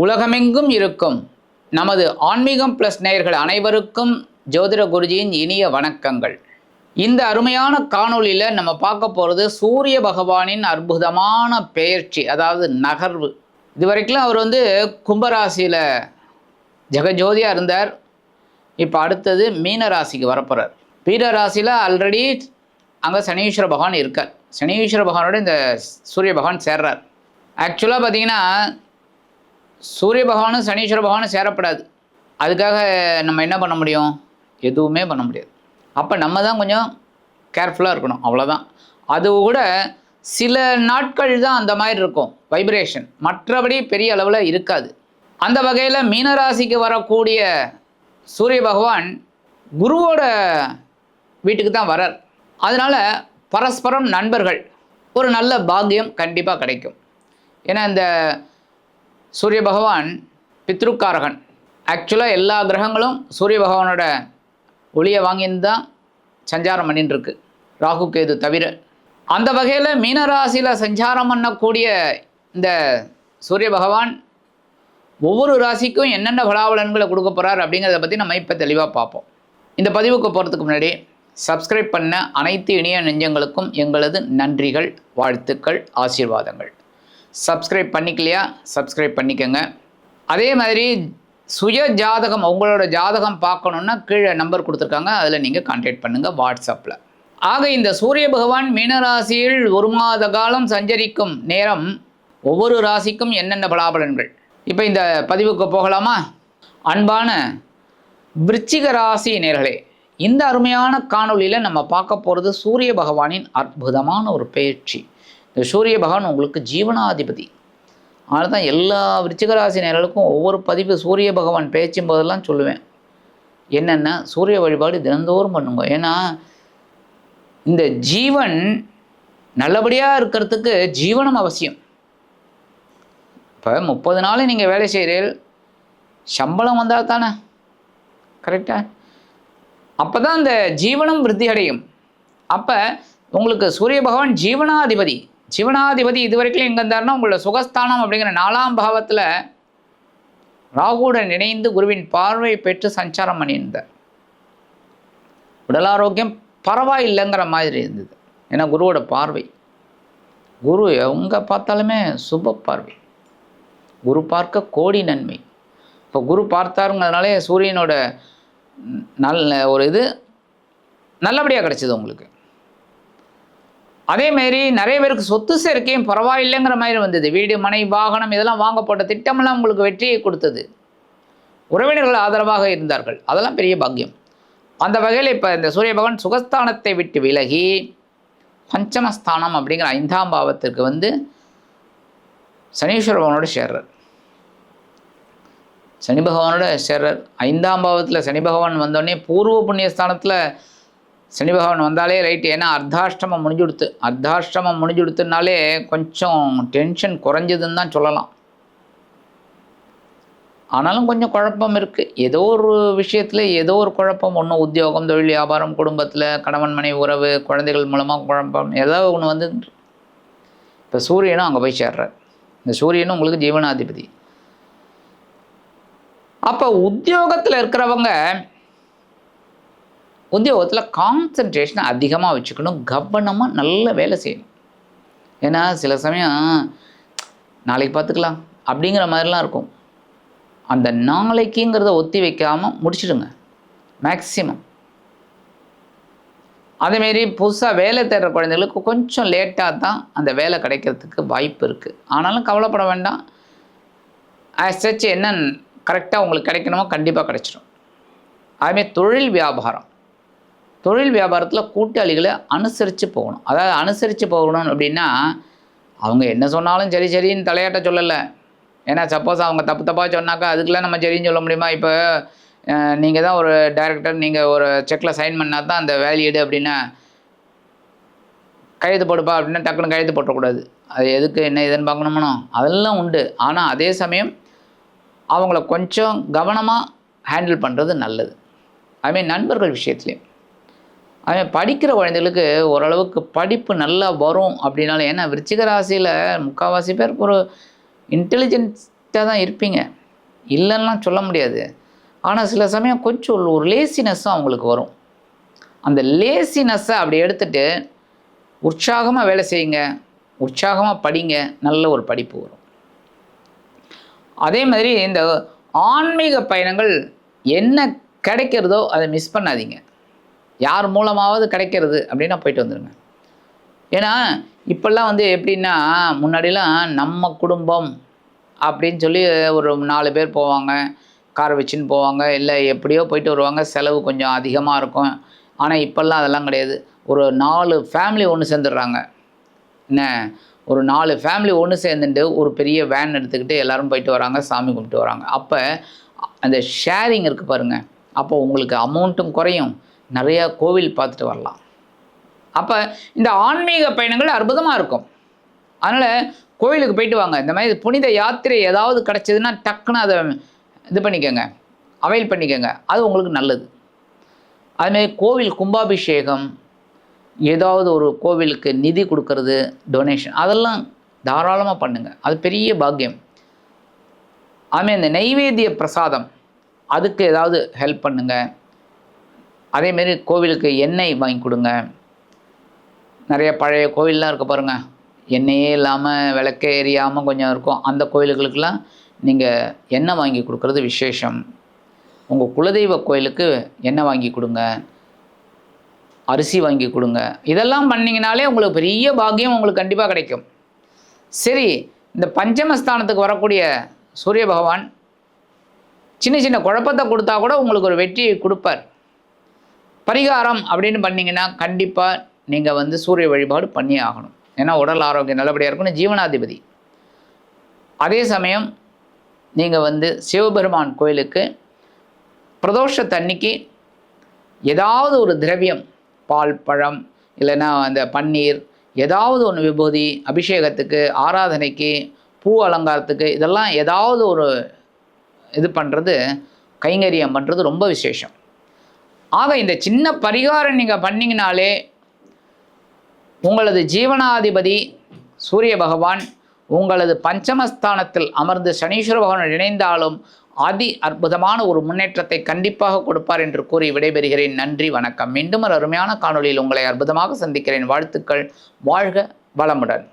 உலகமெங்கும் இருக்கும் நமது ஆன்மீகம் ப்ளஸ் நேயர்கள் அனைவருக்கும் ஜோதிட குருஜியின் இனிய வணக்கங்கள். இந்த அருமையான காணொளியில் நம்ம பார்க்க போகிறது சூரிய பகவானின் அற்புதமான பெயர்ச்சி, அதாவது நகர்வு. இதுவரைக்கும் அவர் கும்பராசியில் ஜெகஜோதியாக இருந்தார். இப்போ அடுத்தது மீன ராசிக்கு வரப்போகிறார். மீன ராசியில் ஆல்ரெடி அங்கே சனீஸ்வர பகவான் இருக்கார். சனீஸ்வர பகவானோட இந்த சூரிய பகவான் சேர்றார். ஆக்சுவலாக பார்த்தீங்கன்னா சூரிய பகவானும் சனீஸ்வர பகவானும் சேரப்படாது. அதுக்காக நம்ம என்ன பண்ண முடியும்? எதுவுமே பண்ண முடியாது. அப்போ நம்ம தான் கொஞ்சம் கேர்ஃபுல்லாக இருக்கணும், அவ்வளோதான். அது கூட சில நாட்கள் தான் அந்த மாதிரி இருக்கும் வைப்ரேஷன், மற்றபடி பெரிய அளவில் இருக்காது. அந்த வகையில் மீனராசிக்கு வரக்கூடிய சூரிய பகவான் குருவோட வீட்டுக்கு தான் வரார். அதனால் பரஸ்பரம் நண்பர்கள், ஒரு நல்ல பாக்கியம் கண்டிப்பாக கிடைக்கும். ஏன்னா இந்த சூரிய பகவான் பித்ருக்காரகன். ஆக்சுவலாக எல்லா கிரகங்களும் சூரிய பகவானோட ஒளியை வாங்கின்னு தான் சஞ்சாரம் பண்ணிட்டுருக்கு, ராகு கேது தவிர. அந்த வகையில் மீனராசியில் சஞ்சாரம் பண்ணக்கூடிய இந்த சூரிய பகவான் ஒவ்வொரு ராசிக்கும் என்னென்ன பலாபலன்களை கொடுக்க போகிறார் அப்படிங்கிறத பற்றி நம்ம இப்போ தெளிவாக பார்ப்போம். இந்த பதிவுக்கு போகிறதுக்கு முன்னாடி சப்ஸ்கிரைப் பண்ண அனைத்து இணைய நெஞ்சங்களுக்கும் எங்களது நன்றிகள், வாழ்த்துக்கள், ஆசீர்வாதங்கள். சப்ஸ்கிரைப் பண்ணிக்கலையா? சப்ஸ்கிரைப் பண்ணிக்கோங்க. அதே மாதிரி சுய ஜாதகம், உங்களோட ஜாதகம் பார்க்கணுன்னா கீழே நம்பர் கொடுத்துருக்காங்க, அதில் நீங்கள் கான்டாக்ட் பண்ணுங்கள் வாட்ஸ்அப்பில். ஆக இந்த சூரிய பகவான் மீனராசியில் ஒரு மாத காலம் சஞ்சரிக்கும் நேரம் ஒவ்வொரு ராசிக்கும் என்னென்ன பலாபலன்கள், இப்போ இந்த பதிவுக்கு போகலாமா? அன்பான விருச்சிக ராசி நேயர்களே, இந்த அருமையான காணொளியில் நம்ம பார்க்க போகிறது சூரிய பகவானின் அற்புதமான ஒரு பெயர்ச்சி. இந்த சூரிய பகவான் உங்களுக்கு ஜீவனாதிபதி. அதனால தான் எல்லா விருச்சிகராசி நேயர்களுக்கும் ஒவ்வொரு பதிவு சூரிய பகவான் பேச்சும் போதெல்லாம் சொல்லுவேன், என்னென்ன சூரிய வழிபாடு தினந்தோறும் பண்ணுங்க. ஏன்னா இந்த ஜீவன் நல்லபடியாக இருக்கிறதுக்கு ஜீவனம் அவசியம். இப்போ 30 நாள் நீங்கள் வேலை செய்கிறீர்கள், சம்பளம் வந்தால் தானே கரெக்டாக, அப்போ தான் இந்த ஜீவனம் விருத்தி அடையும். அப்போ உங்களுக்கு சூரிய பகவான் ஜீவனாதிபதி. ஜீவனாதிபதி இதுவரைக்கும் எங்கே இருந்தாருன்னா உங்களோட சுகஸ்தானம் அப்படிங்கிற 4ஆம் பாவத்தில் ராகுவுடன் இணைந்து குருவின் பார்வை பெற்று சஞ்சாரம் பண்ணியிருந்தார். உடல் ஆரோக்கியம் பரவாயில்லைங்கிற மாதிரி இருந்தது. ஏன்னா குருவோட பார்வை, குரு எங்கே பார்த்தாலுமே சுப பார்வை. குரு பார்க்க கோடி நன்மை. இப்போ குரு பார்த்தாருங்கிறதுனாலே சூரியனோட நல்ல ஒரு இது நல்லபடியாக கிடைச்சிது உங்களுக்கு. அதேமாரி நிறைய பேருக்கு சொத்து சேர்க்கையும் பரவாயில்லைங்கிற மாதிரி வந்தது. வீடு, மனை, வாகனம் இதெல்லாம் வாங்க போட்ட திட்டமெல்லாம் உங்களுக்கு வெற்றியை கொடுத்தது. உறவினர்கள் ஆதரவாக இருந்தார்கள், அதெல்லாம் பெரிய பாக்கியம். அந்த வகையில் இப்போ இந்த சூரிய பகவான் சுகஸ்தானத்தை விட்டு விலகி பஞ்சமஸ்தானம் அப்படிங்கிற 5ஆம் பாவத்திற்கு சனீஸ்வர பகவானோட சேர்றார். சனி பகவானோட சேர்றார் 5ஆம் பாவத்தில். சனி பகவான் வந்தோடனே பூர்வ புண்ணியஸ்தானத்தில் சனி பகவான் வந்தாலே ரைட்டு. ஏன்னா அர்த்தாஷ்டமம் முடிஞ்சுடுத்துனாலே கொஞ்சம் டென்ஷன் குறைஞ்சதுன்னு தான் சொல்லலாம். ஆனாலும் கொஞ்சம் குழப்பம் இருக்குது. ஏதோ ஒரு விஷயத்தில் ஏதோ ஒரு குழப்பம், ஒன்று உத்தியோகம், தொழில், வியாபாரம், குடும்பத்தில் கணவன் மனைவி உறவு, குழந்தைகள் மூலமாக குழப்பம், ஏதாவது ஒன்று வந்து. இப்போ சூரியனும் அங்கே போய் சேர்றார். இந்த சூரியனும் உங்களுக்கு ஜீவனாதிபதி. அப்போ உத்தியோகத்தில் இருக்கிறவங்க உத்தியோகத்தில் கான்சன்ட்ரேஷனை அதிகமாக வச்சுக்கணும், கவனமாக நல்ல வேலை செய்யணும். ஏன்னா சில சமயம் நாளைக்கு பார்த்துக்கலாம் அப்படிங்கிற மாதிரிலாம் இருக்கும். அந்த நாளைக்குங்கிறத ஒத்தி வைக்காமல் முடிச்சிடுங்க மேக்சிமம். அதேமாரி புதுசாக வேலை தேடுற குழந்தைகளுக்கு கொஞ்சம் லேட்டாக தான் அந்த வேலை கிடைக்கிறதுக்கு வாய்ப்பு இருக்குது. ஆனாலும் கவலைப்பட வேண்டாம். ஆஸ் என்ன கரெக்டாக உங்களுக்கு கிடைக்கணுமோ கண்டிப்பாக கிடைச்சிடும். அதுமாரி தொழில் வியாபாரத்தில் கூட்டாளிகளை அனுசரித்து போகணும். அதாவது அனுசரித்து போகணும் அப்படின்னா அவங்க என்ன சொன்னாலும் சரி சரின்னு தலையாட்ட சொல்லலை. ஏன்னா சப்போஸ் அவங்க தப்பாக சொன்னாக்கா அதுக்கெலாம் நம்ம சரின்னு சொல்ல முடியுமா? இப்போ நீங்கள் தான் ஒரு டைரக்டர், நீங்கள் ஒரு செக்கில் சைன் பண்ணால் தான் அந்த வேல்யூடு அப்படின்னா கையெழுத்து போடுப்பா அப்படின்னா டக்குன்னு கையெழுத்து போட்டக்கூடாது. அது எதுக்கு என்ன இதுன்னு பார்க்கணுமோ அதெல்லாம் உண்டு. ஆனால் அதே சமயம் அவங்கள கொஞ்சம் கவனமாக ஹேண்டில் பண்ணுறது நல்லது. அதுமாதிரி நண்பர்கள் விஷயத்துலேயும் அவன் படிக்கிற குழந்தைகளுக்கு ஓரளவுக்கு படிப்பு நல்லா வரும் அப்படின்னாலும். ஏன்னா விருச்சிக ராசியில் முக்கால்வாசி பேருக்கு ஒரு இன்டெலிஜென்ட் ஃபிட்டாக தான் இருப்பீங்க, இல்லைன்னா சொல்ல முடியாது. ஆனால் சில சமயம் கொஞ்சம் ஒரு லேசினஸ்ஸும் அவங்களுக்கு வரும். அந்த லேசினஸ்ஸை அப்படி எடுத்துகிட்டு உற்சாகமாக வேலை செய்யுங்க, உற்சாகமாக படிங்க, நல்ல ஒரு படிப்பு வரும். அதே மாதிரி இந்த ஆன்மீக பயணங்கள் என்ன கிடைக்கிறதோ அதை மிஸ் பண்ணாதீங்க. யார் மூலமாவது கிடைக்கிறது அப்படின்னா போயிட்டு வந்துடுங்க. ஏன்னா இப்போல்லாம் வந்து எப்படின்னா, முன்னாடிலாம் நம்ம குடும்பம் அப்படின்னு சொல்லி ஒரு 4 பேர் போவாங்க, காரை வச்சுன்னு போவாங்க, இல்லை எப்படியோ போயிட்டு வருவாங்க, செலவு கொஞ்சம் அதிகமாக இருக்கும். ஆனால் இப்போல்லாம் அதெல்லாம் கிடையாது. ஒரு 4 ஃபேமிலி ஒன்று சேர்ந்துடுறாங்க. என்ன, ஒரு 4 ஃபேமிலி ஒன்று சேர்ந்துட்டு ஒரு பெரிய வேன் எடுத்துக்கிட்டு எல்லோரும் போயிட்டு வராங்க, சாமி கும்பிட்டு வராங்க. அப்போ அந்த ஷேரிங் இருக்குது பாருங்கள், அப்போ உங்களுக்கு அமௌண்ட்டும் குறையும், நிறையா கோவில் பார்த்துட்டு வரலாம். அப்போ இந்த ஆன்மீக பயணங்கள் அற்புதமாக இருக்கும். அதனால் கோவிலுக்கு போயிட்டு வாங்க. இந்த மாதிரி புனித யாத்திரை ஏதாவது கிடச்சிதுன்னா டக்குன்னு அதை இது பண்ணிக்கோங்க, அவைல் பண்ணிக்கோங்க, அது உங்களுக்கு நல்லது. அதுமாரி கோவில் கும்பாபிஷேகம், ஏதாவது ஒரு கோவிலுக்கு நிதி கொடுக்கறது, டொனேஷன், அதெல்லாம் தாராளமாக பண்ணுங்கள், அது பெரிய பாக்கியம். அதுமாரி இந்த நைவேத்திய பிரசாதம், அதுக்கு ஏதாவது ஹெல்ப் பண்ணுங்கள். அதேமாரி கோவிலுக்கு எண்ணெய் வாங்கி கொடுங்க. நிறைய பழைய கோவில்லாம் இருக்க பாருங்கள், எண்ணெயே இல்லாமல் விளக்கே எரியாமல் கொஞ்சம் இருக்கும். அந்த கோவில்களுக்கெல்லாம் நீங்கள் எண்ணெய் வாங்கி கொடுக்குறது விசேஷம். உங்கள் குலதெய்வ கோயிலுக்கு எண்ணெய் வாங்கி கொடுங்க, அரிசி வாங்கி கொடுங்க. இதெல்லாம் பண்ணிங்கனாலே உங்களுக்கு பெரிய பாக்கியம் உங்களுக்கு கண்டிப்பாக கிடைக்கும். சரி, இந்த பஞ்சமஸ்தானத்துக்கு வரக்கூடிய சூரிய பகவான் சின்ன சின்ன குழப்பத்தை கொடுத்தா கூட உங்களுக்கு ஒரு வெற்றியை கொடுப்பார். பரிகாரம் அப்படின்னு பண்ணிங்கன்னா கண்டிப்பாக நீங்கள் வந்து சூரிய வழிபாடு பண்ணியே ஆகணும். ஏன்னா உடல் ஆரோக்கியம் நல்லபடியாக இருக்கணும், ஜீவனாதிபதி. அதே சமயம் நீங்கள் வந்து சிவபெருமான் கோயிலுக்கு பிரதோஷத்தன்னைக்கு ஏதாவது ஒரு திரவியம், பால், பழம், இல்லைன்னா அந்த பன்னீர், ஏதாவது ஒன்று, விபூதி, அபிஷேகத்துக்கு, ஆராதனைக்கு, பூ அலங்காரத்துக்கு, இதெல்லாம் ஏதாவது ஒரு இது பண்ணுறது, கைங்கரியம் பண்ணுறது ரொம்ப விசேஷம். ஆக இந்த சின்ன பரிகாரம் நீங்கள் பண்ணிங்கனாலே உங்களது ஜீவனாதிபதி சூரிய பகவான் உங்களது பஞ்சமஸ்தானத்தில் அமர்ந்து சனீஸ்வர பகவான் இணைந்தாலும் அதி அற்புதமான ஒரு முன்னேற்றத்தை கண்டிப்பாக கொடுப்பார் என்று கூறி விடைபெறுகிறேன். நன்றி, வணக்கம். மீண்டும் ஒரு அருமையான காணொளியில் உங்களை அற்புதமாக சந்திக்கிறேன். வாழ்த்துக்கள். வாழ்க வளமுடன்.